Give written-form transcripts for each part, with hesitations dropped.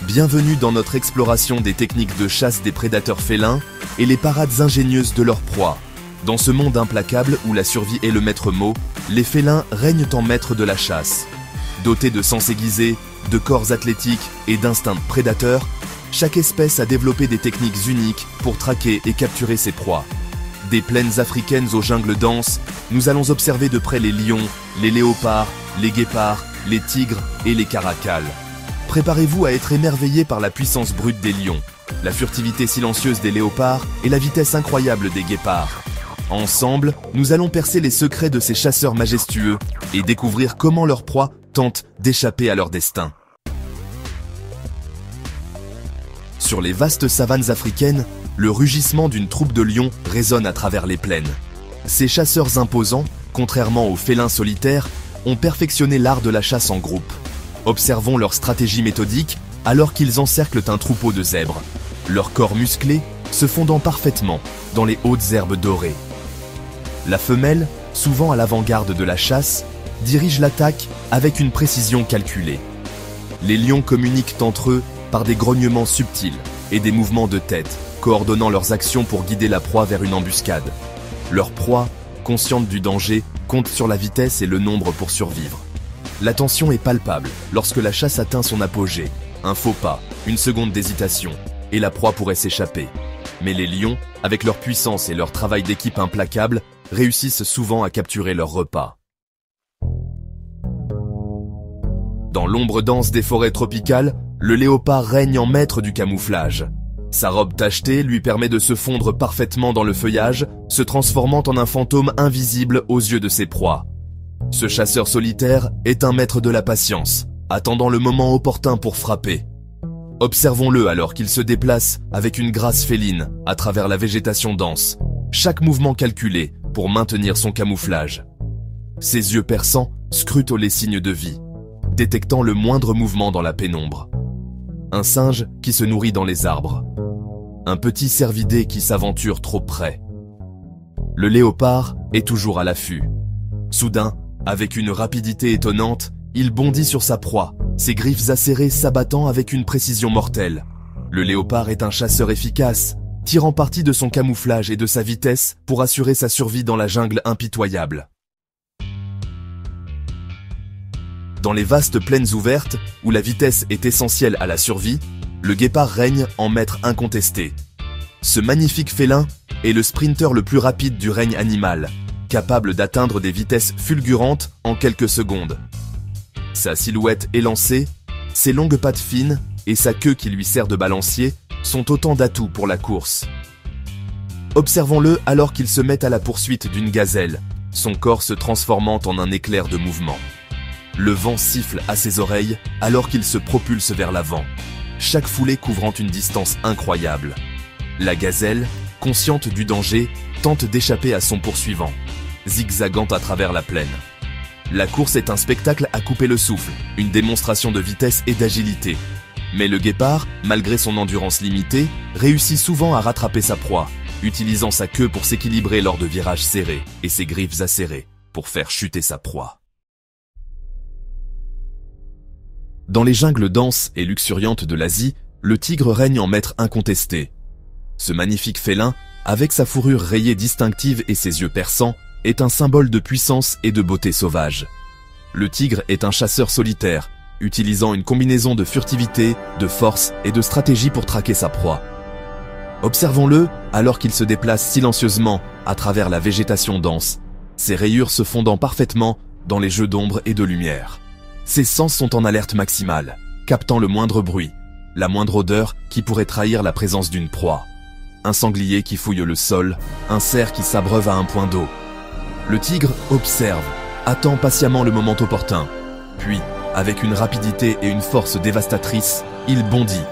Bienvenue dans notre exploration des techniques de chasse des prédateurs félins et les parades ingénieuses de leurs proies. Dans ce monde implacable où la survie est le maître mot, les félins règnent en maîtres de la chasse. Dotés de sens aiguisés, de corps athlétiques et d'instincts prédateurs, chaque espèce a développé des techniques uniques pour traquer et capturer ses proies. Des plaines africaines aux jungles denses, nous allons observer de près les lions, les léopards, les guépards, les tigres et les caracals. Préparez-vous à être émerveillé par la puissance brute des lions, la furtivité silencieuse des léopards et la vitesse incroyable des guépards. Ensemble, nous allons percer les secrets de ces chasseurs majestueux et découvrir comment leurs proies tentent d'échapper à leur destin. Sur les vastes savanes africaines, le rugissement d'une troupe de lions résonne à travers les plaines. Ces chasseurs imposants, contrairement aux félins solitaires, ont perfectionné l'art de la chasse en groupe. Observons leur stratégie méthodique alors qu'ils encerclent un troupeau de zèbres, leur corps musclé se fondant parfaitement dans les hautes herbes dorées. La femelle, souvent à l'avant-garde de la chasse, dirige l'attaque avec une précision calculée. Les lions communiquent entre eux par des grognements subtils et des mouvements de tête, coordonnant leurs actions pour guider la proie vers une embuscade. Leur proie, consciente du danger, compte sur la vitesse et le nombre pour survivre. La tension est palpable lorsque la chasse atteint son apogée. Un faux pas, une seconde d'hésitation, et la proie pourrait s'échapper. Mais les lions, avec leur puissance et leur travail d'équipe implacable, réussissent souvent à capturer leur repas. Dans l'ombre dense des forêts tropicales, le léopard règne en maître du camouflage. Sa robe tachetée lui permet de se fondre parfaitement dans le feuillage, se transformant en un fantôme invisible aux yeux de ses proies. Ce chasseur solitaire est un maître de la patience, attendant le moment opportun pour frapper. Observons-le alors qu'il se déplace avec une grâce féline à travers la végétation dense, chaque mouvement calculé pour maintenir son camouflage. Ses yeux perçants scrutent les signes de vie, détectant le moindre mouvement dans la pénombre. Un singe qui se nourrit dans les arbres. Un petit cervidé qui s'aventure trop près. Le léopard est toujours à l'affût. Soudain, avec une rapidité étonnante, il bondit sur sa proie, ses griffes acérées s'abattant avec une précision mortelle. Le léopard est un chasseur efficace, tirant parti de son camouflage et de sa vitesse pour assurer sa survie dans la jungle impitoyable. Dans les vastes plaines ouvertes, où la vitesse est essentielle à la survie, le guépard règne en maître incontesté. Ce magnifique félin est le sprinter le plus rapide du règne animal, capable d'atteindre des vitesses fulgurantes en quelques secondes. Sa silhouette élancée, ses longues pattes fines et sa queue qui lui sert de balancier sont autant d'atouts pour la course. Observons-le alors qu'il se met à la poursuite d'une gazelle, son corps se transformant en un éclair de mouvement. Le vent siffle à ses oreilles alors qu'il se propulse vers l'avant, chaque foulée couvrant une distance incroyable. La gazelle, consciente du danger, tente d'échapper à son poursuivant, zigzagant à travers la plaine. La course est un spectacle à couper le souffle, une démonstration de vitesse et d'agilité. Mais le guépard, malgré son endurance limitée, réussit souvent à rattraper sa proie, utilisant sa queue pour s'équilibrer lors de virages serrés et ses griffes acérées pour faire chuter sa proie. Dans les jungles denses et luxuriantes de l'Asie, le tigre règne en maître incontesté. Ce magnifique félin, avec sa fourrure rayée distinctive et ses yeux perçants, est un symbole de puissance et de beauté sauvage. Le tigre est un chasseur solitaire, utilisant une combinaison de furtivité, de force et de stratégie pour traquer sa proie. Observons-le alors qu'il se déplace silencieusement à travers la végétation dense, ses rayures se fondant parfaitement dans les jeux d'ombre et de lumière. Ses sens sont en alerte maximale, captant le moindre bruit, la moindre odeur qui pourrait trahir la présence d'une proie. Un sanglier qui fouille le sol, un cerf qui s'abreuve à un point d'eau. Le tigre observe, attend patiemment le moment opportun. Puis, avec une rapidité et une force dévastatrice, il bondit.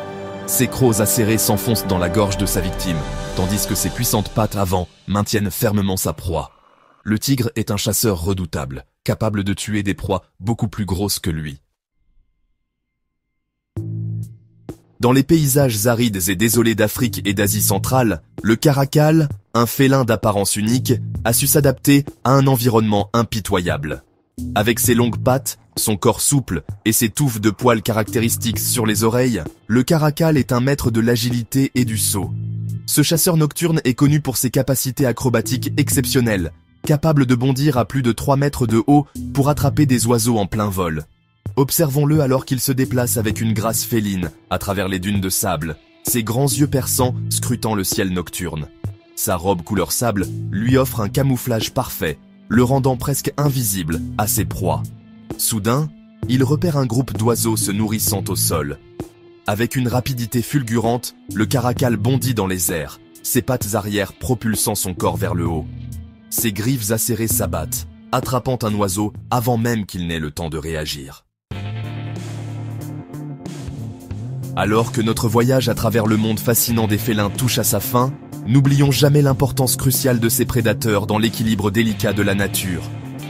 Ses crocs acérés s'enfoncent dans la gorge de sa victime, tandis que ses puissantes pattes avant maintiennent fermement sa proie. Le tigre est un chasseur redoutable, capable de tuer des proies beaucoup plus grosses que lui. Dans les paysages arides et désolés d'Afrique et d'Asie centrale, le caracal, un félin d'apparence unique, a su s'adapter à un environnement impitoyable. Avec ses longues pattes, son corps souple et ses touffes de poils caractéristiques sur les oreilles, le caracal est un maître de l'agilité et du saut. Ce chasseur nocturne est connu pour ses capacités acrobatiques exceptionnelles, capable de bondir à plus de 3 mètres de haut pour attraper des oiseaux en plein vol. Observons-le alors qu'il se déplace avec une grâce féline à travers les dunes de sable, ses grands yeux perçants scrutant le ciel nocturne. Sa robe couleur sable lui offre un camouflage parfait, le rendant presque invisible à ses proies. Soudain, il repère un groupe d'oiseaux se nourrissant au sol. Avec une rapidité fulgurante, le caracal bondit dans les airs, ses pattes arrière propulsant son corps vers le haut. Ses griffes acérées s'abattent, attrapant un oiseau avant même qu'il n'ait le temps de réagir. Alors que notre voyage à travers le monde fascinant des félins touche à sa fin, n'oublions jamais l'importance cruciale de ces prédateurs dans l'équilibre délicat de la nature.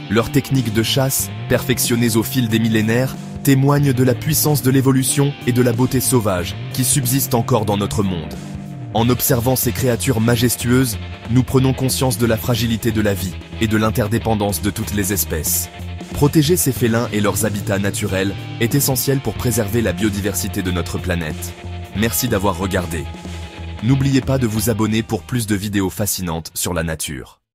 Leurs techniques de chasse, perfectionnées au fil des millénaires, témoignent de la puissance de l'évolution et de la beauté sauvage qui subsistent encore dans notre monde. En observant ces créatures majestueuses, nous prenons conscience de la fragilité de la vie et de l'interdépendance de toutes les espèces. Protéger ces félins et leurs habitats naturels est essentiel pour préserver la biodiversité de notre planète. Merci d'avoir regardé. N'oubliez pas de vous abonner pour plus de vidéos fascinantes sur la nature.